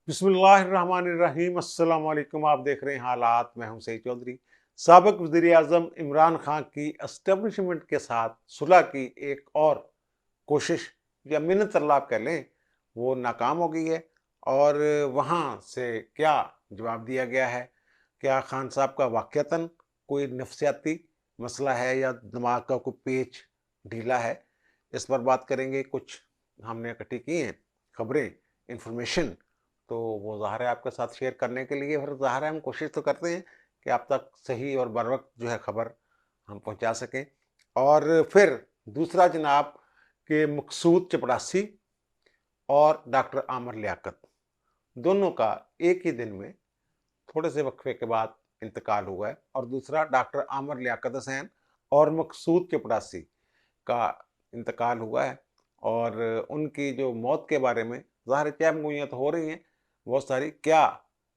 बिस्मिल्लाहिर्रहमानिर्रहीम। अस्सलाम वालेकुम। आप देख रहे हैं हालात। मैं हूं सईद चौधरी। साबिक वज़ीर आज़म इमरान खान की एस्टेब्लिशमेंट के साथ सुलह की एक और कोशिश या मिन्नत अल्लाह आप कह लें, वो नाकाम हो गई है। और वहाँ से क्या जवाब दिया गया है? क्या खान साहब का वाक़यतन कोई नफ्सियाती मसला है या दिमाग का कोई पेच ढीला है? इस पर बात करेंगे। कुछ हमने इकट्ठी की हैं खबरें, इंफॉर्मेशन, तो वो ज़ाहिर है आपके साथ शेयर करने के लिए। फिर ज़ाहिर है हम कोशिश तो करते हैं कि आप तक सही और बर वक़्त जो है खबर हम पहुँचा सकें। और फिर दूसरा जनाब कि मकसूद चपड़ासी और डॉक्टर आमिर लियाकत, दोनों का एक ही दिन में थोड़े से वक्फे के बाद इंतकाल हुआ है। और दूसरा डॉक्टर आमिर लियाकत हुसैन और मकसूद चपड़ासी का इंतकाल हुआ है। और उनकी जो मौत के बारे में ज़ाहिर है चहमगोइयाँ तो हो रही हैं बहुत सारी। क्या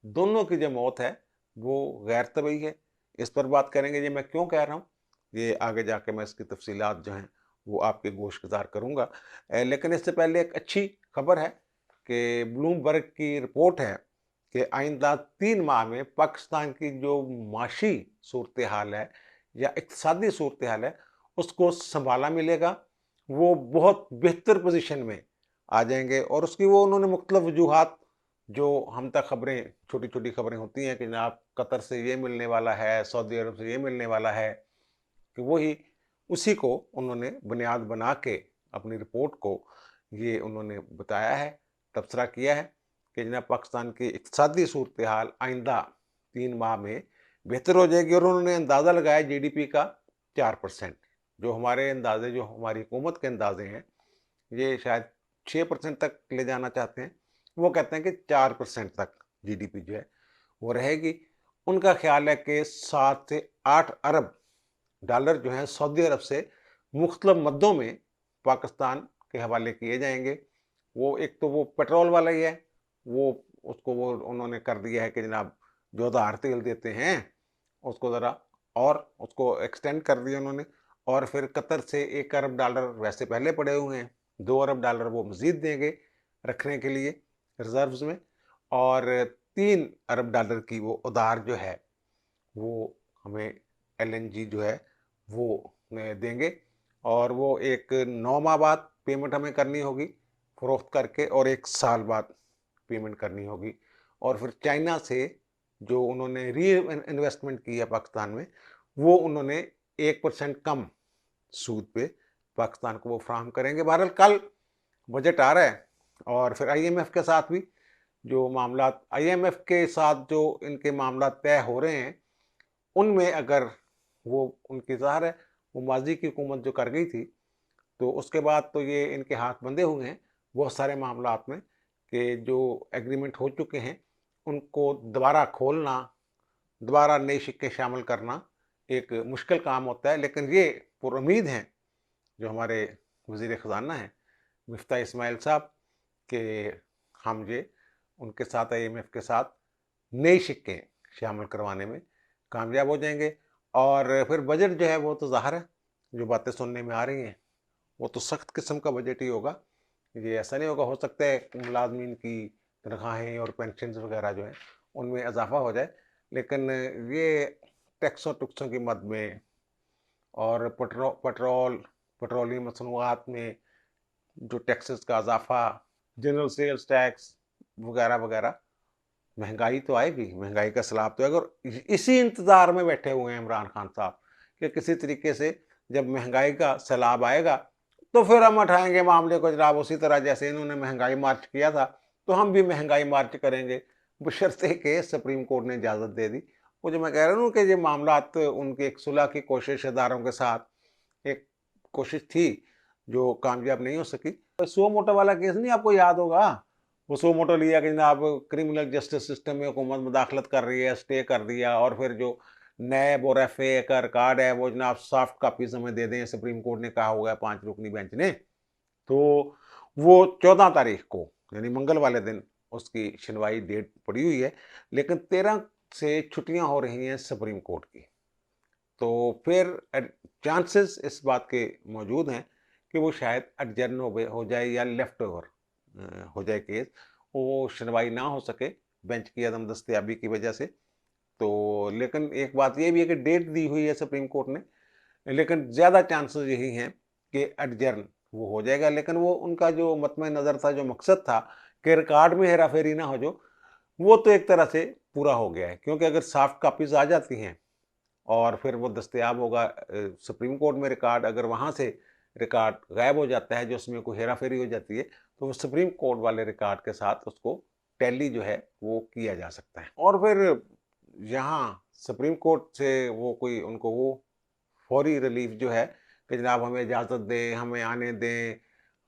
दोनों की जो मौत है वो गैर तबी है? इस पर बात करेंगे। ये मैं क्यों कह रहा हूँ, ये आगे जाके मैं इसकी तफसीलात जो हैं वो आपके गोशगुजार करूँगा। लेकिन इससे पहले एक अच्छी खबर है कि ब्लूमबर्ग की रिपोर्ट है कि आइंदा 3 माह में पाकिस्तान की जो माशी सूरत हाल है या इक़्तिसादी सूरत हाल है, उसको सँभाला मिलेगा। वो बहुत बेहतर पोज़ीशन में आ जाएँगे। और उसकी वो उन्होंने मुख्तलिफ़ वजूहात, जो हम तक खबरें, छोटी-छोटी खबरें होती हैं कि जनाब कतर से ये मिलने वाला है, सऊदी अरब से ये मिलने वाला है, कि वही उसी को उन्होंने बुनियाद बना के अपनी रिपोर्ट को ये उन्होंने बताया है, तबसरा किया है कि जनाब पाकिस्तान की इक़्तिसादी सूरत हाल आइंदा 3 माह में बेहतर हो जाएगी। और उन्होंने अंदाज़ा लगाया जीडीपी का 4%। जो हमारे अंदाज़े, जो हमारी हुकूमत के अंदाज़े हैं, ये शायद 6% तक ले जाना चाहते हैं। वो कहते हैं कि 4% तक जीडीपी जो है वो रहेगी। उनका ख्याल है कि 7 से 8 अरब डॉलर जो हैं सऊदी अरब से मुख्तलिफ मद्दों में पाकिस्तान के हवाले किए जाएंगे। वो एक तो वो पेट्रोल वाला ही है, वो उसको वो उन्होंने कर दिया है कि जनाब जो आधार तेल देते हैं उसको ज़रा और उसको एक्सटेंड कर दिया उन्होंने। और फिर कतर से 1 अरब डॉलर वैसे पहले पड़े हुए हैं, 2 अरब डॉलर वो मज़ीद देंगे रखने के लिए रिज़र्व्स में। और 3 अरब डॉलर की वो उधार जो है वो हमें एलएनजी जो है वो देंगे। और वो एक 9 माह बाद पेमेंट हमें करनी होगी फ़रोख्त करके, और 1 साल बाद पेमेंट करनी होगी। और फिर चाइना से जो उन्होंने री इन्वेस्टमेंट की है पाकिस्तान में, वो उन्होंने 1% कम सूद पे पाकिस्तान को वो फ़राहम करेंगे। बहरहाल कल बजट आ रहा है और फिर आईएमएफ के साथ भी जो मामलात, आईएमएफ के साथ जो इनके मामलात तय हो रहे हैं, उनमें अगर वो उनकी ज़ाहिर है वो माजी की हुकूमत जो कर गई थी, तो उसके बाद तो ये इनके हाथ बंधे हुए हैं बहुत सारे मामलात में कि जो एग्रीमेंट हो चुके हैं उनको दोबारा खोलना, दोबारा नए सिक्के शामिल करना एक मुश्किल काम होता है। लेकिन ये पुरुम्मीद हैं जो हमारे वज़ीर ख़ज़ाना हैं मिफ्ता इस्माइल साहब के हम ये उनके साथ आईएमएफ के साथ नए सिक्के शामिल करवाने में कामयाब हो जाएंगे। और फिर बजट जो है वो तो ज़ाहिर है जो बातें सुनने में आ रही हैं वो तो सख्त किस्म का बजट ही होगा। ये ऐसा नहीं होगा, हो सकता है मुलाजमीन की तनख्वाहें और पेंशन वगैरह जो हैं उनमें इजाफा हो जाए, लेकिन ये टैक्सों टुक्सों की मद में और पेट्रोलियम मसनूआत में जो टैक्सेस का इजाफा, जनरल सेल्स टैक्स वगैरह वगैरह, महंगाई तो आएगी, महंगाई का सैलाब तो आएगा। और इसी इंतज़ार में बैठे हुए हैं इमरान खान साहब कि किसी तरीके से जब महंगाई का सैलाब आएगा तो फिर हम उठाएंगे मामले को जनाब उसी तरह जैसे इन्होंने महंगाई मार्च किया था, तो हम भी महंगाई मार्च करेंगे, बशर्ते कि सुप्रीम कोर्ट ने इजाज़त दे दी। वो जो मैं कह रहा हूँ कि ये मामलात उनकी एक सुलह की कोशिश इदारों के साथ एक कोशिश थी जो कामयाब नहीं हो सकी। सो मोटो वाला केस नहीं आपको याद होगा, वो सो मोटो लिया कि जनाब क्रिमिनल जस्टिस सिस्टम में हुकूमत मुदाखलत कर रही है, स्टे कर दिया। और फिर जो नैब और एफए का रिकॉर्ड है वो जनाब सॉफ्ट कापीज हमें दे दें, सुप्रीम कोर्ट ने कहा हुआ है 5 रुकनी बेंच ने। तो वो 14 तारीख को यानी मंगल वाले दिन उसकी सुनवाई डेट पड़ी हुई है, लेकिन 13 से छुट्टियां हो रही हैं सुप्रीम कोर्ट की। तो फिर चांसेस इस बात के मौजूद हैं कि वो शायद एडजर्न हो जाए या लेफ्ट ओवर हो जाए केस। वो सुनवाई ना हो सके बेंच की अदम दस्तयाबी की वजह से। तो लेकिन एक बात ये भी है कि डेट दी हुई है सुप्रीम कोर्ट ने, लेकिन ज़्यादा चांसेस यही हैं कि एडजर्न वो हो जाएगा। लेकिन वो उनका जो मतमे नज़र था, जो मकसद था कि रिकॉर्ड में हेरा फेरी ना हो, जो वो तो एक तरह से पूरा हो गया है। क्योंकि अगर सॉफ्ट कापीज़ आ जाती हैं और फिर वो दस्तयाब होगा सुप्रीम कोर्ट में रिकॉर्ड, अगर वहाँ से रिकॉर्ड गायब हो जाता है, जो उसमें कोई हेरा फेरी हो जाती है, तो वो सुप्रीम कोर्ट वाले रिकॉर्ड के साथ उसको टैली जो है वो किया जा सकता है। और फिर यहाँ सुप्रीम कोर्ट से वो कोई उनको वो फौरी रिलीफ जो है कि जनाब हमें इजाज़त दें, हमें आने दें,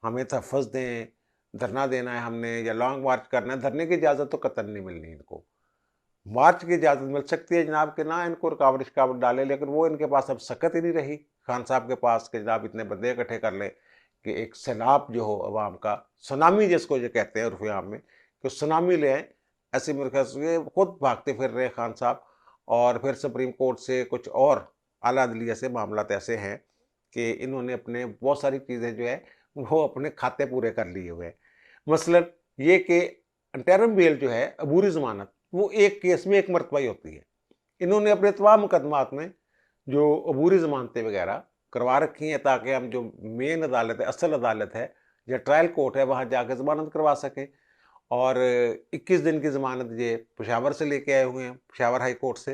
हमें तहफ़्फ़ुज़ दें, धरना देना है हमने या लॉन्ग मार्च करना है, धरने की इजाज़त तो कतई नहीं मिलनी इनको। मार्च की इजाज़त मिल सकती है जनाब कि ना इनको रुकावट डाले, लेकिन वो इनके पास अब सकत ही नहीं रही खान साहब के पास कि जनाब इतने बंदे इकट्ठे कर ले कि एक सैलाब जो हो अवाम का, सुनामी जिसको ये कहते हैं उर्फ़ आम में, कि सुनामी ले आए। ऐसे मेरे ख्याल से ये खुद भागते फिर रहे खान साहब। और फिर सुप्रीम कोर्ट से कुछ और आला अदलिया से मामलात ऐसे हैं कि इन्होंने अपने बहुत सारी चीज़ें जो है वो अपने खाते पूरे कर लिए हुए हैं। मसलन ये कि इंटरिम बेल जो है, अबूरी ज़मानत, वो एक केस में एक मरतबा ही होती है। इन्होंने अपने तमाम मुकदमात में जो अबूरी ज़मानतें वगैरह करवा रखी हैं ताकि हम जो मेन अदालत है, असल अदालत है या ट्रायल कोर्ट है, वहाँ जाकर ज़मानत करवा सकें। और 21 दिन की ज़मानत ये पेशावर से लेके आए हुए हैं, पेशावर हाई कोर्ट से।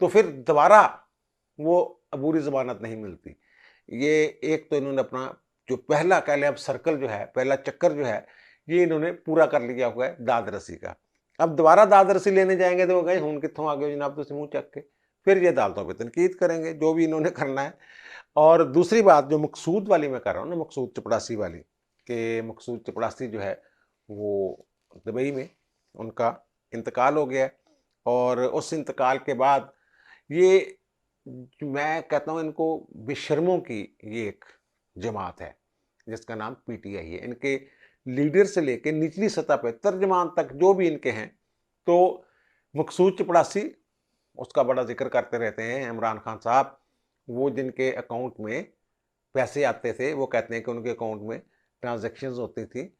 तो फिर दोबारा वो अबूरी ज़मानत नहीं मिलती। ये एक तो इन्होंने अपना जो पहला कह लें अब सर्कल जो है, पहला चक्कर जो है, ये इन्होंने पूरा कर लिया हुआ है दाद रसी का। अब दोबारा दाद रसी लेने जाएंगे तो वो कहें हुण कित्थों आ गए जनाब तुसीं मुँह चक के, फिर ये अदालतों पे तनकीद करेंगे जो भी इन्होंने करना है। और दूसरी बात जो मकसूद वाली मैं कर रहा हूँ ना, मकसूद चपड़ासी वाली, कि मकसूद चपड़ासी जो है वो दुबई में उनका इंतकाल हो गया है। और उस इंतकाल के बाद ये मैं कहता हूँ इनको बेशर्मों की ये एक जमात है जिसका नाम पीटीआई है। इनके लीडर से लेके निचली सतह पे तर्जमान तक जो भी इनके हैं, तो मकसूद चपड़ासी उसका बड़ा जिक्र करते रहते हैं। इमरान खान साहब, वो जिनके अकाउंट में पैसे आते थे, वो कहते हैं कि उनके अकाउंट में ट्रांजैक्शंस होती थी।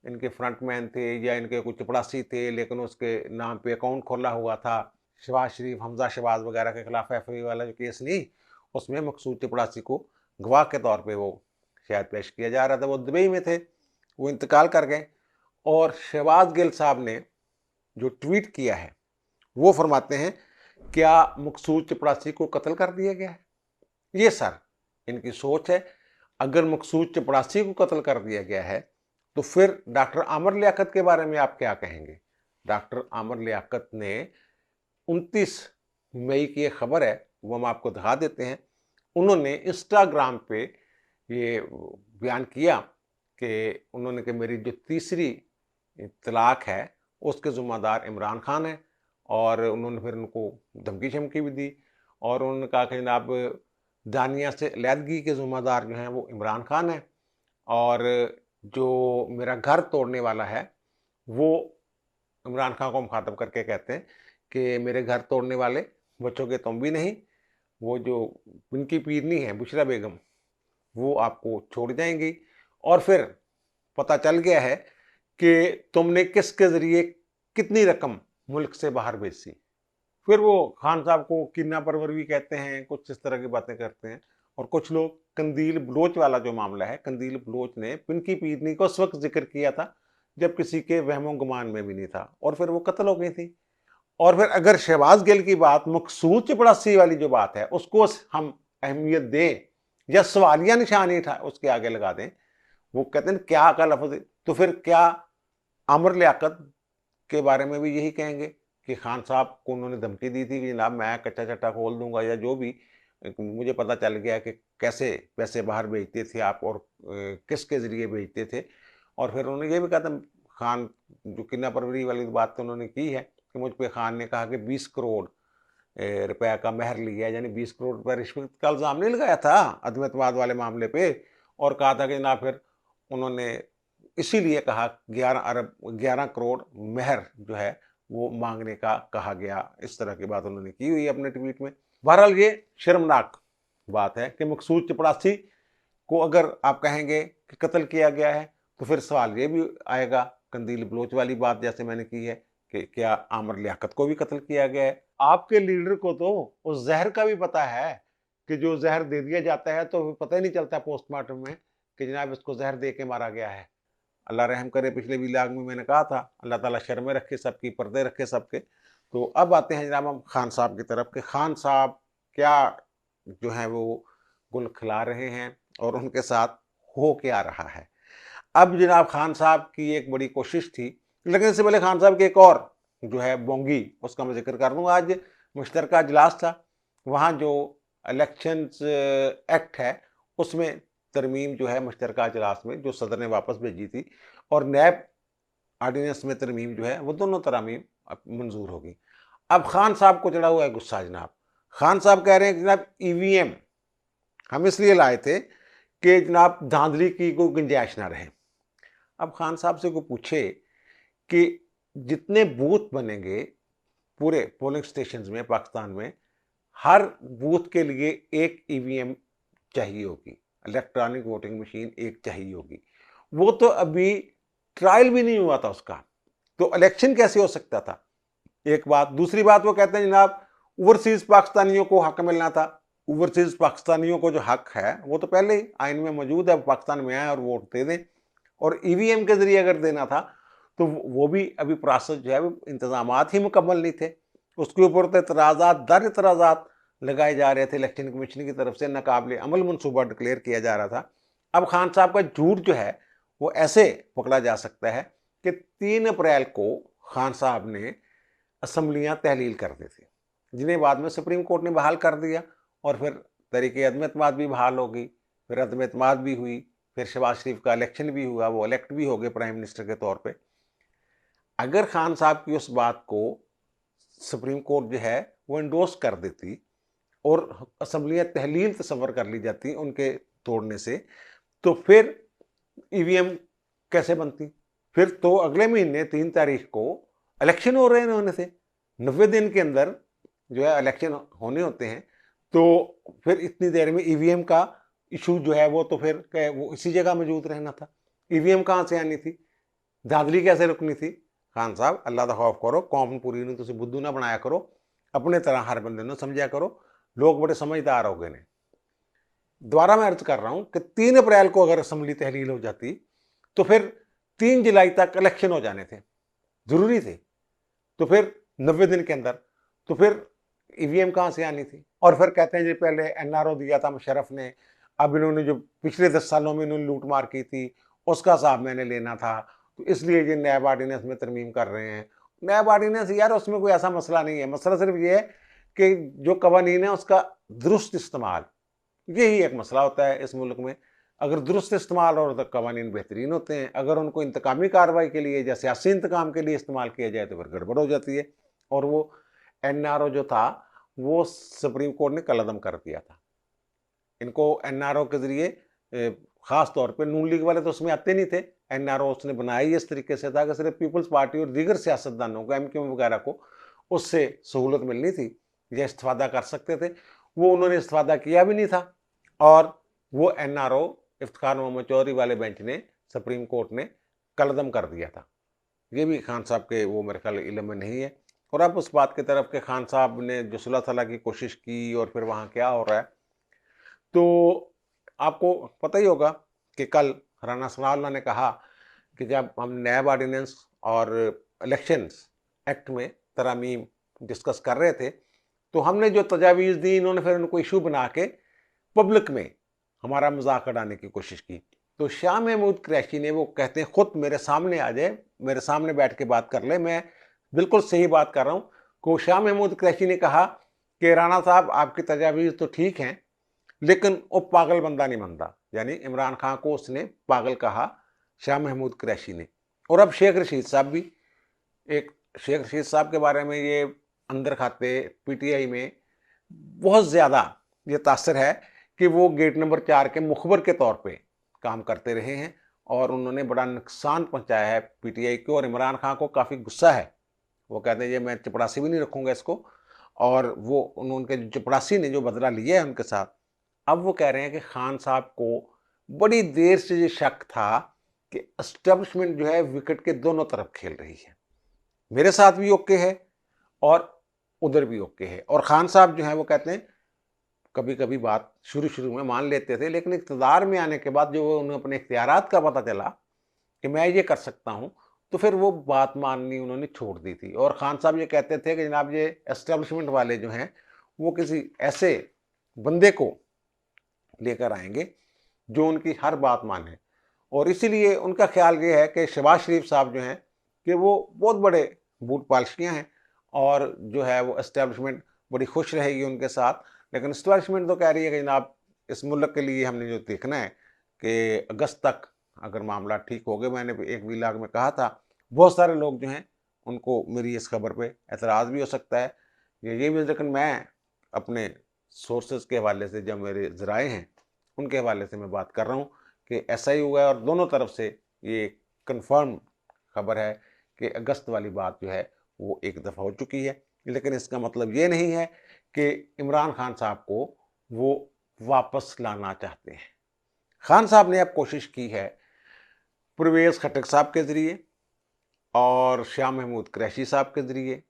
इनके फ्रंटमैन थे या इनके कुछ चपड़ासी थे, लेकिन उसके नाम पे अकाउंट खोला हुआ था। शहबाज शरीफ, हमजा शहबाज वगैरह के खिलाफ एफआई वाला जो केस नहीं, उसमें मकसूद चपड़ासी को गवाह के तौर पे वो शायद पेश किया जा रहा था। वो दुबई में थे, वो इंतकाल कर गए। और शहबाज गिल साहब ने जो ट्वीट किया है वो फरमाते हैं, क्या मकसूद चपड़ासी को कत्ल कर दिया गया है? ये सर इनकी सोच है। अगर मकसूद चपड़ासी को कत्ल कर दिया गया है तो फिर डॉक्टर आमिर लियाकत के बारे में आप क्या कहेंगे? डॉक्टर आमिर लियाकत ने 29 मई की एक खबर है, वो हम आपको दिखा देते हैं। उन्होंने इंस्टाग्राम पे ये बयान किया कि उन्होंने कि मेरी जो तीसरी तलाक है उसके ज़िम्मेदार इमरान खान है। और उन्होंने फिर उनको धमकी शमकी भी दी और उन्होंने कहा कि जनाब दानिया से अलहदगी के ज़िम्मेदार जो हैं वो इमरान खान है, और जो मेरा घर तोड़ने वाला है वो इमरान खान को मुखातब करके कहते हैं कि मेरे घर तोड़ने वाले बचोगे तुम भी नहीं, वो जो उनकी पीरनी है बुशरा बेगम वो आपको छोड़ जाएंगी। और फिर पता चल गया है कि तुमने किसके ज़रिए कितनी रकम मुल्क से बाहर भेजी। फिर वो खान साहब को किन्ना परवर भी कहते हैं, कुछ इस तरह की बातें करते हैं। और कुछ लोग कंदील बलोच वाला जो मामला है, कंदील बलोच ने पिनकी पीरनी को उस वक्त जिक्र किया था जब किसी के वहमो गुमान में भी नहीं था, और फिर वो कत्ल हो गई थी। और फिर अगर शहबाज गिल की बात, मकसूद चपड़ासी वाली जो बात है उसको हम अहमियत दें या सवालिया निशान ही उसके आगे लगा दें, वो कहते हैं क्या का लफ्ज़, तो फिर क्या आमिर लियाकत के बारे में भी यही कहेंगे कि खान साहब को उन्होंने धमकी दी थी कि जनाब मैं कच्चा चट्टा खोल दूंगा, या जो भी मुझे पता चल गया कि कैसे पैसे बाहर भेजते थे आप और किसके ज़रिए भेजते थे। और फिर उन्होंने ये भी कहा था, खान जो किन्ना परवरी वाली बात तो उन्होंने की है कि मुझ पे खान ने कहा कि 20 करोड़ रुपया का महर लिया, यानी 20 करोड़ रुपया रिश्वत का इल्ज़ाम नहीं लगाया था अदमतवाद वाले मामले पे, और कहा था कि जनाब फिर उन्होंने इसीलिए कहा 11 करोड़ महर जो है वो मांगने का कहा गया। इस तरह की बात उन्होंने की हुई है अपने ट्वीट में। बहरहाल ये शर्मनाक बात है कि मकसूद चपड़ासी को अगर आप कहेंगे कि कत्ल किया गया है तो फिर सवाल ये भी आएगा कंदील बलोच वाली बात जैसे मैंने की है कि क्या आमर लियाकत को भी कत्ल किया गया है। आपके लीडर को तो उस जहर का भी पता है कि जो जहर दे दिया जाता है तो पता ही नहीं चलता पोस्टमार्टम में कि जनाब इसको जहर दे के मारा गया है। अल्लाह रहम करे, पिछले व्लॉग में मैंने कहा था अल्लाह ताला शर्में रखे सबकी, पर्दे रखे सबके। तो अब आते हैं जनाब हम खान साहब की तरफ कि खान साहब क्या जो है वो गुल खिला रहे हैं और उनके साथ हो क्या रहा है। अब जनाब खान साहब की एक बड़ी कोशिश थी, लेकिन इससे पहले खान साहब की एक और जो है बोंगी उसका मैं जिक्र कर दूँ। आज मुश्तरका इजलास था, वहाँ जो इलेक्शंस एक्ट है उसमें तरमीम जो है मुश्तरका इजलास में जो सदर ने वापस भेजी थी और नैब आर्डिनेंस में तरमीम जो है वो दोनों तरामीम मंजूर होगी। अब खान साहब को चढ़ा हुआ है गुस्सा जनाब। खान साहब कह रहे हैं कि जनाब ईवीएम हम इसलिए लाए थे कि जनाब धांधली की कोई गुंजाइश ना रहे। अब खान साहब से कोई पूछे कि जितने बूथ बनेंगे पूरे पोलिंग स्टेशंस में पाकिस्तान में, हर बूथ के लिए एक ईवीएम चाहिए होगी, इलेक्ट्रॉनिक वोटिंग मशीन एक चाहिए होगी। वो तो अभी ट्रायल भी नहीं हुआ था उसका, तो इलेक्शन कैसे हो सकता था? एक बात। दूसरी बात वो कहते हैं जनाब ओवरसीज पाकिस्तानियों को हक मिलना था। ओवरसीज पाकिस्तानियों को जो हक है वो तो पहले ही आइन में मौजूद है, पाकिस्तान में आए और वोट दे दें। और ईवीएम के जरिए अगर देना था तो वो भी अभी प्रोसेस जो है वो इंतजाम ही मुकम्मल नहीं थे। उसके ऊपर तो इतराज़ात दर इतराज़ात लगाए जा रहे थे, इलेक्शन कमीशन की तरफ से नाकाबिले अमल मनसूबा डिक्लेयर किया जा रहा था। अब खान साहब का झूठ जो है वो ऐसे पकड़ा जा सकता है कि 3 अप्रैल को खान साहब ने असम्बलियाँ तहलील कर दी थी, जिन्हें बाद में सुप्रीम कोर्ट ने बहाल कर दिया और फिर तहरीक अदम एतमाद भी बहाल हो गई, फिर अदम एतमाद भी हुई, फिर शहबाज शरीफ का इलेक्शन भी हुआ, वो इलेक्ट भी हो गए प्राइम मिनिस्टर के तौर पे। अगर खान साहब की उस बात को सुप्रीम कोर्ट जो है वो इंडोर्स कर देती और असम्बलियाँ तहलील तस्वर कर ली जाती उनके तोड़ने से, तो फिर ईवीएम कैसे बनती? फिर तो अगले महीने 3 तारीख को इलेक्शन हो रहे हैं होने से 90 दिन के अंदर जो है इलेक्शन होने होते हैं, तो फिर इतनी देर में ईवीएम का इशू जो है वो तो फिर वो इसी जगह मौजूद रहना था। ईवीएम कहाँ से आनी थी? धांधली कैसे रुकनी थी? खान साहब अल्लाह दा खौफ करो, कौम पूरी ने तुम बुद्धू ना बनाया करो, अपने तरह हर बंदे ने समझा करो, लोग बड़े समझदार हो गए ने। दोबारा मैं अर्ज कर रहा हूं कि 3 अप्रैल को अगर असम्बली तहलील हो जाती तो फिर 3 जुलाई तक इलेक्शन हो जाने थे, जरूरी थे। तो फिर 90 दिन के अंदर तो फिर ईवीएम कहां से आनी थी? और फिर कहते हैं जी पहले एनआरओ दिया था मुशर्रफ ने, अब इन्होंने जो पिछले 10 सालों में इन्होंने लूट मार की थी उसका हिसाब मैंने लेना था, तो इसलिए ये नैब आर्डिनेंस में तरमीम कर रहे हैं। नैब आर्डिनेंस यार उसमें कोई ऐसा मसला नहीं है, मसला सिर्फ ये है कि जो कवानीन है उसका दुरुस्त इस्तेमाल, यही एक मसला होता है इस मुल्क में। अगर दुरुस्त इस्तेमाल और तो कवानीन बेहतरीन होते हैं, अगर उनको इंतकामी कार्रवाई के लिए या सियासी इंतकाम के लिए इस्तेमाल किया जाए तो फिर गड़बड़ हो जाती है। और वो एनआरओ जो था वो सुप्रीम कोर्ट ने कलअदम कर दिया था। इनको एनआरओ के जरिए खास तौर पे नून लीग वाले तो उसमें आते नहीं थे, एनआरओ उसने बनाया ही इस तरीके से था कि सिर्फ पीपल्स पार्टी और दीगर सियासतदानों को, एमक्यूएम वगैरह को उससे सहूलत मिलनी थी या इस्तेफादा कर सकते थे। वो उन्होंने इस्तेफादा किया भी नहीं था और वो एनआरओ इफ्तिखार मोहम्मद चौधरी वाले बेंच ने सुप्रीम कोर्ट ने कलअदम कर दिया था। ये भी खान साहब के वो मेरे ख्याल इल्म में नहीं है। और अब उस बात की तरफ के खान साहब ने जो सुलह सलाह की कोशिश की और फिर वहाँ क्या हो रहा है, तो आपको पता ही होगा कि कल राना सनाउल्लाह ने कहा कि जब हम नैब ऑर्डिनेंस और इलेक्शंस एक्ट में तरामीम डिस्कस कर रहे थे तो हमने जो तजावीज़ दी इन्होंने फिर उनको इशू बना के पब्लिक में हमारा मजाक उड़ाने की कोशिश की। तो शाह महमूद कुरैशी ने, वो कहते हैं खुद मेरे सामने आ जाए, मेरे सामने बैठ के बात कर ले, मैं बिल्कुल सही बात कर रहा हूँ, को शाह महमूद कुरैशी ने कहा कि राणा साहब आपकी तजावीज़ तो ठीक हैं लेकिन वो पागल बंदा नहीं बनता, यानी इमरान खान को उसने पागल कहा शाह महमूद कुरैशी ने। और अब शेख रशीद साहब भी, एक शेख रशीद साहब के बारे में ये अंदर खाते पीटीआई में बहुत ज़्यादा ये तासर है कि वो गेट नंबर 4 के मुखबर के तौर पे काम करते रहे हैं और उन्होंने बड़ा नुकसान पहुंचाया है पीटीआई को। और इमरान खान को काफ़ी गुस्सा है, वो कहते हैं ये मैं चपड़ासी भी नहीं रखूँगा इसको। और वो उनके चपड़ासी ने जो बदला लिया है उनके साथ, अब वो कह रहे हैं कि खान साहब को बड़ी देर से ये शक था कि एस्टेब्लिशमेंट जो है विकेट के दोनों तरफ खेल रही है, मेरे साथ भी ओके है और उधर भी ओके है। और खान साहब जो हैं वो कहते हैं कभी कभी बात शुरू में मान लेते थे, लेकिन इक़्तिदार में आने के बाद जो उन्हें अपने इख्तियारात का पता चला कि मैं ये कर सकता हूँ, तो फिर वो बात माननी उन्होंने छोड़ दी थी। और खान साहब ये कहते थे कि जनाब ये एस्टेब्लिशमेंट वाले जो हैं वो किसी ऐसे बंदे को लेकर आएंगे जो उनकी हर बात माने। और इसीलिए उनका ख्याल ये है कि शहबाज शरीफ साहब जो हैं कि वो बहुत बड़े बूट पालशियाँ हैं और जो है वो एस्टेब्लिशमेंट बड़ी खुश रहेगी उनके साथ। लेकिन एस्टेब्लिशमेंट तो कह रही है कि जनाब इस मुल्क के लिए हमने जो देखना है कि अगस्त तक अगर मामला ठीक हो गए, मैंने एक वीलाग में कहा था, बहुत सारे लोग जो हैं उनको मेरी इस खबर पे एतराज़ भी हो सकता है ये भी, लेकिन मैं अपने सोर्सेज के हवाले से, जब मेरे ज़राए हैं उनके हवाले से मैं बात कर रहा हूँ कि ऐसा ही हुआ है। और दोनों तरफ से ये कंफर्म खबर है कि अगस्त वाली बात जो है वो एक दफ़ा हो चुकी है। लेकिन इसका मतलब ये नहीं है कि इमरान खान साहब को वो वापस लाना चाहते हैं। खान साहब ने अब कोशिश की है परवेज़ खटक साहब के ज़रिए और शाह महमूद कुरैशी साहब के ज़रिए,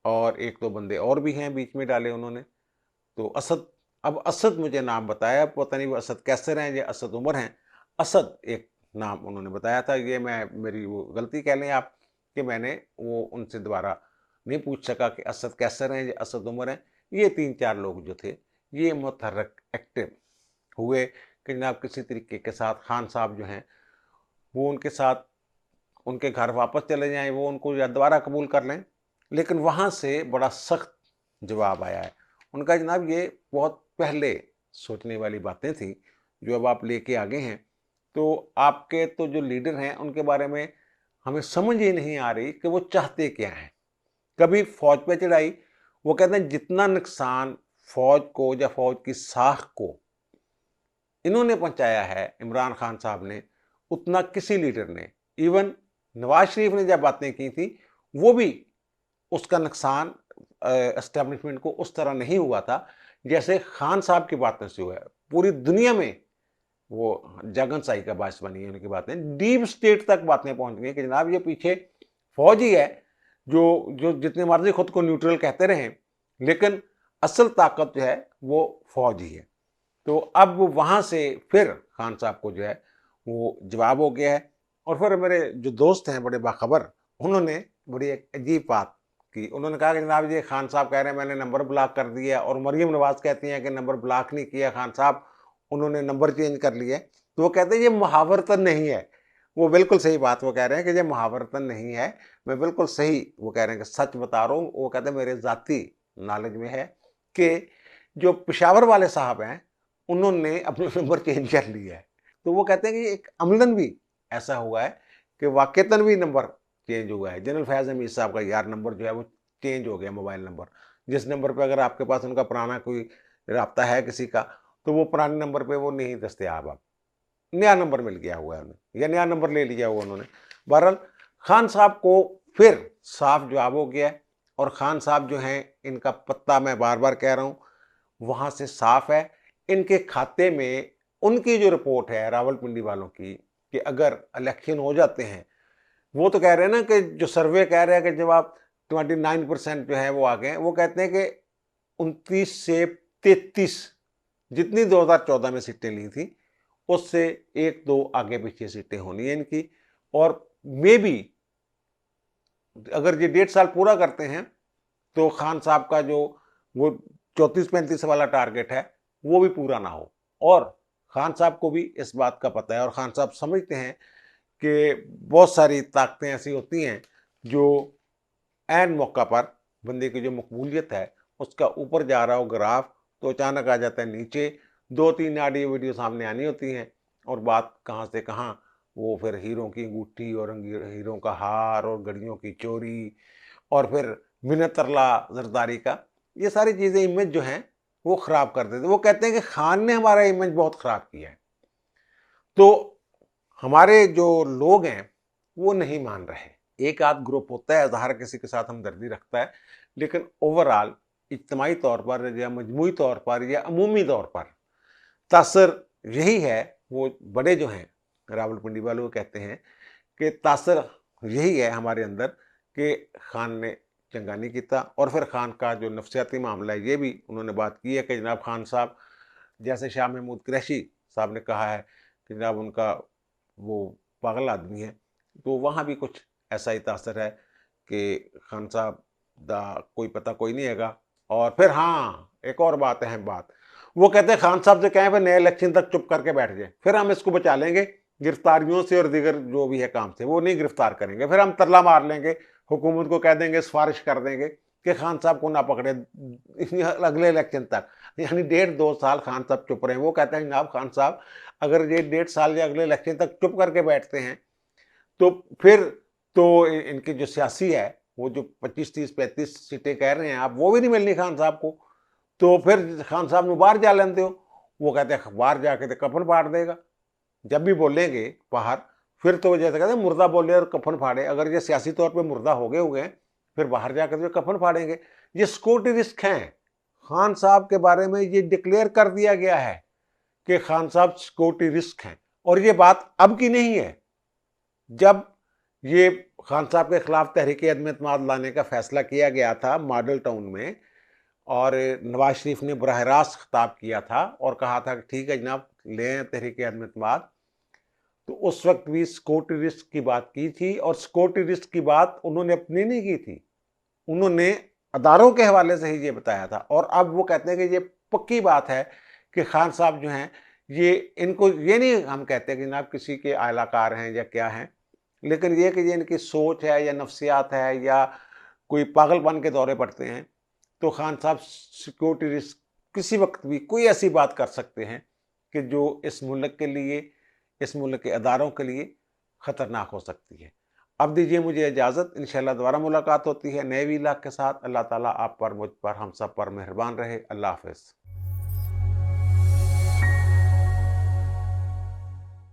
और एक दो बंदे और भी हैं बीच में डाले उन्होंने। तो असद, अब असद मुझे नाम बताया, पता नहीं वो असद कैसर हैं या असद उमर हैं। असद एक नाम उन्होंने बताया था, ये मेरी वो गलती कह लें आप कि मैंने वो उनसे दोबारा नहीं पूछ सका कि असद कैसर हैं या असद उमर हैं। ये 3-4 लोग जो थे ये मुतहर्रिक एक्टिव हुए कि जनाब किसी तरीके के साथ खान साहब जो हैं वो उनके साथ उनके घर वापस चले जाएं, वो उनको या दोबारा कबूल कर लें। लेकिन वहाँ से बड़ा सख्त जवाब आया है उनका, जनाब ये बहुत पहले सोचने वाली बातें थी जो अब आप लेके आ गए हैं। तो आपके तो जो लीडर हैं उनके बारे में हमें समझ ही नहीं आ रही कि वो चाहते क्या हैं। कभी फौज पे चढ़ाई, वो कहते हैं जितना नुकसान फौज को या फौज की साख को इन्होंने पहुंचाया है इमरान खान साहब ने, उतना किसी लीडर ने, इवन नवाज शरीफ ने जब बातें की थी वो भी उसका नुकसान एस्टेब्लिशमेंट को उस तरह नहीं हुआ था जैसे खान साहब की बातों से हुआ है। पूरी दुनिया में वो जगनसाई का बायस बनी है उनकी बातें, डीप स्टेट तक बातें पहुंच गई कि जनाब ये पीछे फौज ही है जो जो जितने मर्जी खुद को न्यूट्रल कहते रहे, लेकिन असल ताकत जो है वो फौज ही है। तो अब वहाँ से फिर खान साहब को जो है वो जवाब हो गया है। और फिर मेरे जो दोस्त हैं बड़े बाखबर, उन्होंने बड़ी एक अजीब बात की। उन्होंने कहा कि जनाब ये खान साहब कह रहे हैं मैंने नंबर ब्लॉक कर दिया, और मरीम नवाज कहती हैं कि नंबर ब्लॉक नहीं किया खान साहब, उन्होंने नंबर चेंज कर लिया। तो वो कहते हैं ये मुहावरतन नहीं है। वो बिल्कुल सही बात वो कह रहे हैं कि ये मुहावरतन नहीं है, मैं बिल्कुल सही वो कह रहे हैं कि सच बता रहा हूँ। वो कहते हैं मेरे ज़ाती नॉलेज में है कि जो पेशावर वाले साहब हैं उन्होंने अपना नंबर चेंज कर लिया है। तो वो कहते हैं कि एक अमलन भी ऐसा हुआ है कि वाक़तन भी नंबर चेंज हुआ है। जनरल फैज़ हमीद साहब का यार नंबर जो है वो चेंज हो गया, मोबाइल नंबर, जिस नंबर पे अगर आपके पास उनका पुराना कोई राब्ता है किसी का, तो वो पुराने नंबर पे वो नहीं दस्तयाब, अब नया नंबर मिल गया हुआ है उन्हें, या नया नंबर ले लिया हुआ उन्होंने। बहरहाल खान साहब को फिर साफ जवाब हो गया है, और खान साहब जो हैं इनका पत्ता मैं बार बार कह रहा हूँ वहाँ से साफ है। इनके खाते में उनकी जो रिपोर्ट है रावलपिंडी वालों की कि अगर इलेक्शन हो जाते हैं, वो तो कह रहे हैं ना कि जो सर्वे कह रहे हैं कि जब आप 29% जो है वो आ गए, वो कहते हैं कि 29 से 33 जितनी 2014 में सीटें ली थी उससे 1-2 आगे पीछे सीटें होनी है इनकी। और मे बी अगर ये 1.5 साल पूरा करते हैं तो खान साहब का जो वो 34-35 वाला टारगेट है वो भी पूरा ना हो। और खान साहब को भी इस बात का पता है, और खान साहब समझते हैं कि बहुत सारी ताकतें ऐसी होती हैं जो ऐन मौका पर बंदे की जो मकबूलियत है उसका ऊपर जा रहा हो ग्राफ, तो अचानक आ जाता है नीचे। 2-3 ऑडियो वीडियो सामने आनी होती हैं और बात कहाँ से कहाँ, वो फिर हीरों की अंगूठी और हीरों का हार और घड़ियों की चोरी, और फिर मिन्नत तरला जरदारी का, ये सारी चीज़ें इमेज जो हैं वो ख़राब कर देते। वो कहते हैं कि खान ने हमारा इमेज बहुत ख़राब किया है। तो हमारे जो लोग हैं वो नहीं मान रहे। एक आध ग्रुप होता है ज़ाहिर किसी के साथ हमदर्दी रखता है, लेकिन ओवरऑल इज्तिमाई तौर पर या मजमूई तौर पर या अमूमी तौर पर तासर यही है, वो बड़े जो हैं रावलपिंडी वाले वो कहते हैं कि तासर यही है हमारे अंदर कि खान ने चंगा नहीं किया। और फिर खान का जो नफसियाती मामला है ये भी उन्होंने बात की है कि जनाब खान साहब, जैसे शाह महमूद कुरैशी साहब ने कहा है कि जनाब उनका वो पागल आदमी है, तो वहाँ भी कुछ ऐसा ही तासर है कि खान साहब दा कोई पता कोई नहीं हैगा। और फिर हाँ, एक और बात, अहम बात, वो कहते हैं खान साहब से कहें फिर नए इलेक्शन तक चुप करके बैठ जाए, फिर हम इसको बचा लेंगे गिरफ्तारियों से और दीगर जो भी है काम से, वो नहीं गिरफ्तार करेंगे, फिर हम तरला मार लेंगे, हुकूमत को कह देंगे, सिफारिश कर देंगे कि खान साहब को ना पकड़े अगले इलेक्शन तक। यानी 1.5-2 साल खान साहब चुप रहे हैं। वो कहते हैं जनाब खान साहब अगर ये 1.5 साल या अगले इलेक्शन तक चुप करके बैठते हैं तो फिर तो इनकी जो सियासी है, वो जो 25, 30, 35 सीटें कह रहे हैं आप, वो भी नहीं मिलनी खान साहब को, तो फिर खान साहब ने बाहर जा लेते हो। वो कहते हैं बाहर जाके तो कफन फाड़ देगा, जब भी बोलेंगे बाहर, फिर तो जैसे कहते हैं मुर्दा बोले और कफन फाड़े, अगर ये सियासी तौर पे मुर्दा हो गए हुए हैं फिर बाहर जाकर तो कफन फाड़ेंगे। ये सिक्योरिटी रिस्क हैं। खान साहब के बारे में ये डिक्लेयर कर दिया गया है कि खान साहब सिक्योरिटी रिस्क हैं। और ये बात अब की नहीं है, जब ये खान साहब के खिलाफ तहरीक अदम एतमाद लाने का फैसला किया गया था मॉडल टाउन में, और नवाज शरीफ ने बराह रास्त खिताब किया था और कहा था कि ठीक है जनाब लें तहरीक अदम एतमाद, तो उस वक्त भी सिक्योरिटी रिस्क की बात की थी। और सिक्योरिटी रिस्क की बात उन्होंने अपनी नहीं की थी, उन्होंने अदारों के हवाले से ही ये बताया था। और अब वो कहते हैं कि ये पक्की बात है कि खान साहब जो हैं, ये इनको ये नहीं हम कहते कि जनाब किसी के आलाकार हैं या क्या हैं, लेकिन ये कि ये इनकी सोच है या नफ्सियात है या कोई पागलपन के दौरे पड़ते हैं, तो खान साहब सिक्योरिटी रिस्क किसी वक्त भी कोई ऐसी बात कर सकते हैं कि जो इस मुल्क के लिए, इस मुल्क के अदारों के लिए ख़तरनाक हो सकती है। अब दीजिए मुझे इजाज़त, इंशाल्लाह दोबारा मुलाकात होती है नए व्लॉग के साथ। अल्लाह ताला आप पर, मुझ पर, हम सब पर मेहरबान रहे। अल्लाह हाफ़िज़।